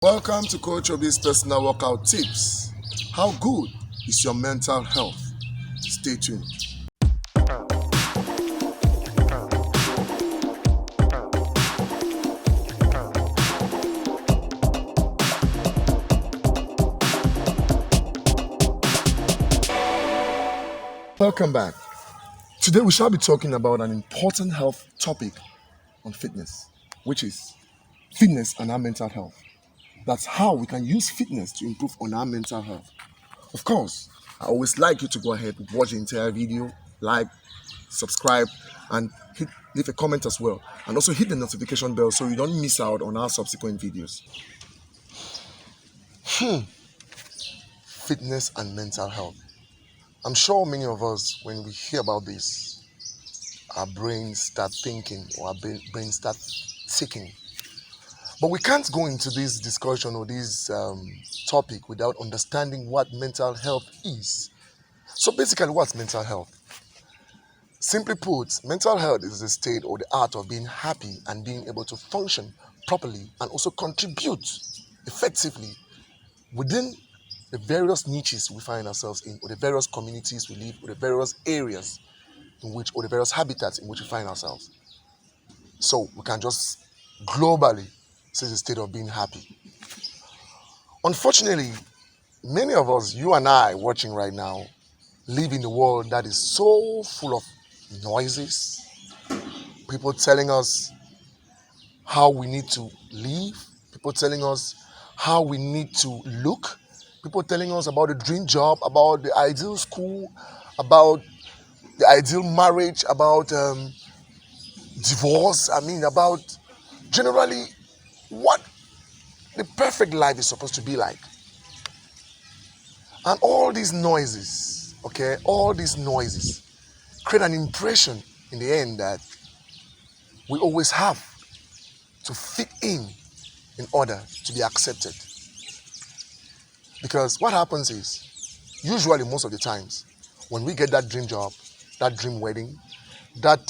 Welcome to Coach OBI'S personal workout tips. How good is your mental health? Stay tuned. Welcome back. Today we shall be talking about an important health topic on fitness, which is fitness and our mental health. That's how we can use fitness to improve on our mental health. Of course, I always like you to go ahead and watch the entire video, like, subscribe, and leave a comment as well. And also hit the notification bell so you don't miss out on our subsequent videos. Fitness and mental health. I'm sure many of us, when we hear about this, our brains start thinking or our brains start ticking. But we can't go into this discussion or this topic without understanding what mental health is. So basically, what's mental health? Simply put, mental health is the state or the art of being happy and being able to function properly and also contribute effectively within the various niches we find ourselves in, or the various communities we live, or the various areas in which, or the various habitats in which we find ourselves. So we can just globally say the state of being happy. Unfortunately, many of us, you and I watching right now, live in a world that is so full of noises, people telling us how we need to live, people telling us how we need to look, people telling us about the dream job, about the ideal school, about the ideal marriage, about divorce, about generally what the perfect life is supposed to be like. And all these noises, create an impression in the end that we always have to fit in order to be accepted. Because what happens is, usually most of the times, when we get that dream job, that dream wedding, that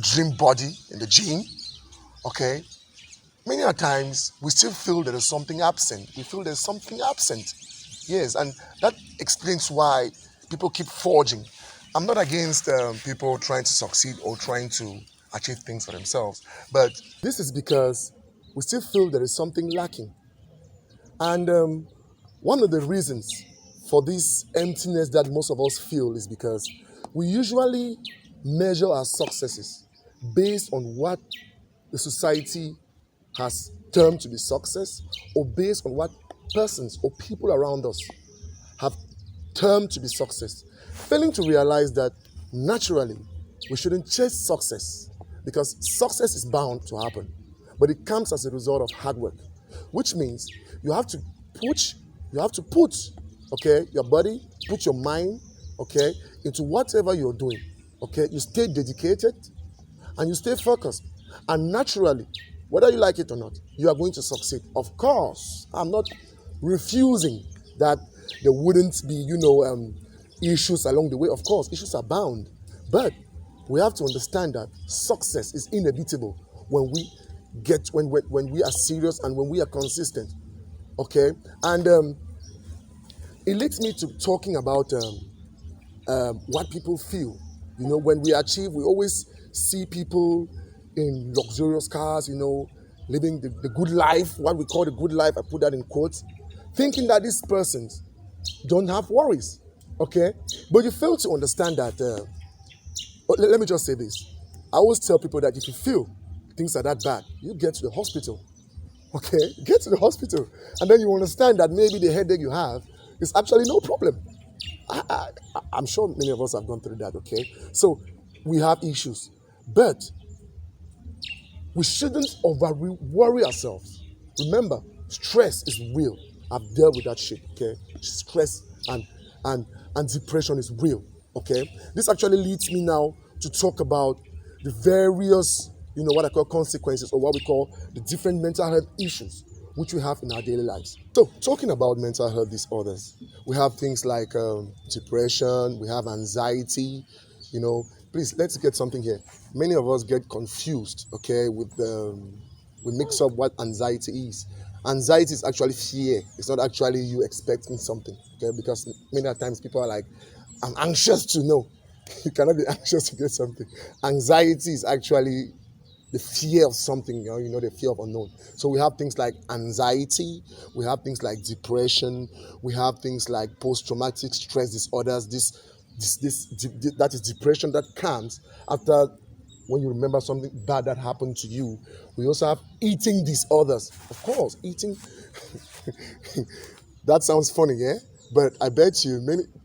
dream body in the gym, many a times we still feel there is something absent. We feel there's something absent. Yes, and that explains why people keep forging. I'm not against people trying to succeed or trying to achieve things for themselves, but this is because we still feel there is something lacking. And one of the reasons for this emptiness that most of us feel is because we usually measure our successes based on what the society has termed to be success, or based on what persons or people around us have termed to be success, failing to realize that naturally we shouldn't chase success, because success is bound to happen, but it comes as a result of hard work, which means you have to put your body, put your mind into whatever you're doing. You stay dedicated and you stay focused, and naturally, whether you like it or not, you are going to succeed. Of course, I'm not refusing that there wouldn't be, issues along the way. Of course, issues are bound. But we have to understand that success is inevitable when we are serious and when we are consistent. And it leads me to talking about what people feel. When we achieve, we always see people in luxurious cars, living the good life, what we call the good life, I put that in quotes, thinking that these persons don't have worries, But you fail to understand that, let me just say this. I always tell people that if you feel things are that bad, you get to the hospital, Get to the hospital, and then you understand that maybe the headache you have is actually no problem. I'm sure many of us have gone through that, So we have issues, but we shouldn't worry ourselves. Remember, stress is real. I've dealt with that shit, Stress and depression is real, This actually leads me now to talk about the various, what I call consequences, or what we call the different mental health issues which we have in our daily lives. So, talking about mental health disorders, we have things like depression, we have anxiety, Please, let's get something here. Many of us get confused, we mix up what anxiety is. Anxiety is actually fear. It's not actually you expecting something. Okay, because many times people are like, I'm anxious to know. You cannot be anxious to get something. Anxiety is actually the fear of something, the fear of unknown. So we have things like anxiety, we have things like depression, we have things like post-traumatic stress disorders. That is depression that comes after when you remember something bad that happened to you. We also have eating disorders. Of course, eating. That sounds funny, yeah? But I bet you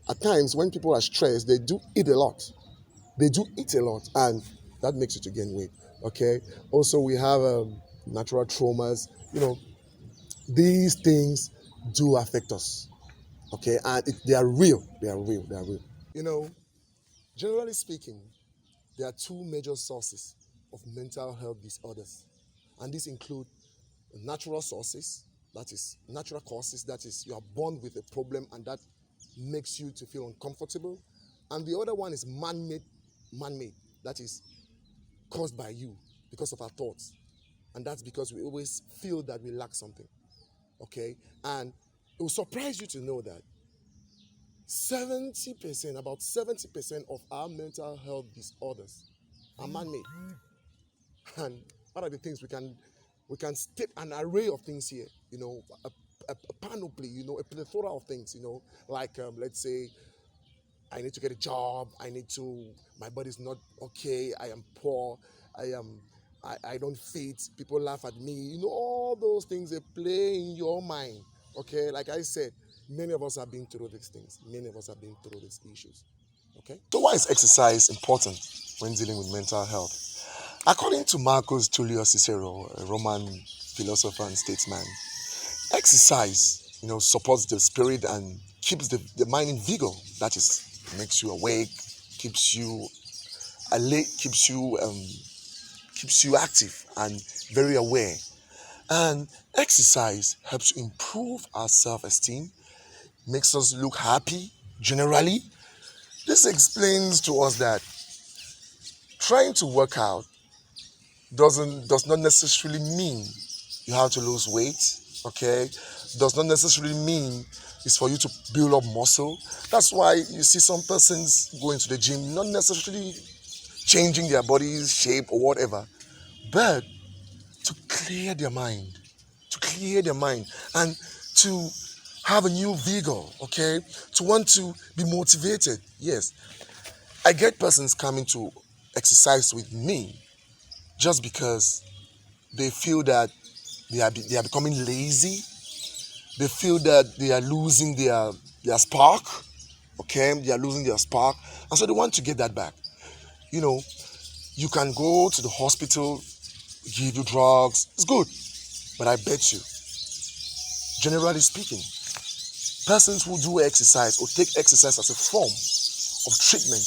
at times when people are stressed, they do eat a lot. They do eat a lot, and that makes you to gain weight. Okay. Also, we have natural traumas. These things do affect us. Okay, and they are real. They are real. They are real. Generally speaking, there are two major sources of mental health disorders, and these include natural sources, that is natural causes, that is you are born with a problem and that makes you to feel uncomfortable, and the other one is man-made, that is caused by you because of our thoughts, and that's because we always feel that we lack something. Okay, and it will surprise you to know that about 70% of our mental health disorders are man-made. And what are the things we can state an array of things here, a panoply, a plethora of things, like let's say I need to get a job, my body's not okay, I am poor, I don't fit, people laugh at me, all those things, they play in your mind. Okay, like I said, many of us have been through these things, many of us have been through these issues. Okay, so why is exercise important when dealing with mental health? According to Marcus Tullius Cicero, a Roman philosopher and statesman, exercise, supports the spirit and keeps the mind in vigor. That is, makes you awake, keeps you alert, keeps you active and very aware. And exercise helps to improve our self-esteem, makes us look happy generally. This explains to us that trying to work out does not necessarily mean you have to lose weight. Okay, does not necessarily mean it's for you to build up muscle. That's why you see some persons going to the gym, not necessarily changing their body's shape or whatever, but to clear their mind, and to have a new vigor. Okay, to want to be motivated. Yes, I get persons coming to exercise with me just because they feel that they are becoming lazy. They feel that they are losing their spark. Okay, they are losing their spark, and so they want to get that back. You can go to the hospital, give you drugs. It's good, but I bet you, generally speaking, persons who do exercise or take exercise as a form of treatment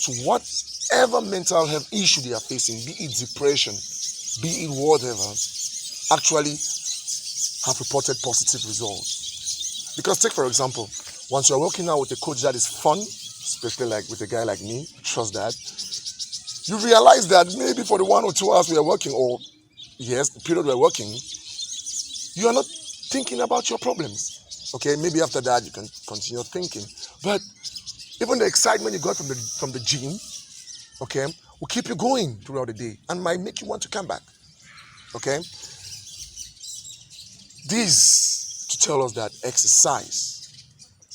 to whatever mental health issue they are facing, be it depression, be it whatever, actually have reported positive results. Because take for example, once you're working out with a coach that is fun, especially like with a guy like me, trust that, you realize that maybe for the 1 or 2 hours we are working, or yes, the period we're working, you are not thinking about your problems. Okay, maybe after that you can continue thinking. But even the excitement you got from the gym, okay, will keep you going throughout the day and might make you want to come back. Okay? This to tell us that exercise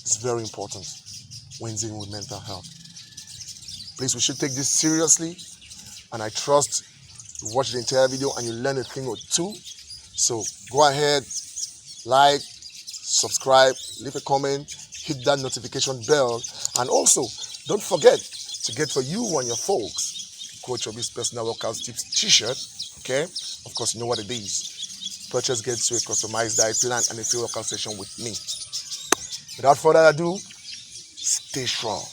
is very important when dealing with mental health. Please, we should take this seriously, and I trust you watch the entire video and you learn a thing or two. So go ahead, like, subscribe, leave a comment, hit that notification bell, and also don't forget to get for you and your folks Coach OBI'S personal workout tips t-shirt. Okay, of course you know what it is. Purchase gets you a customized diet plan and a free workout session with me. Without further ado, stay strong.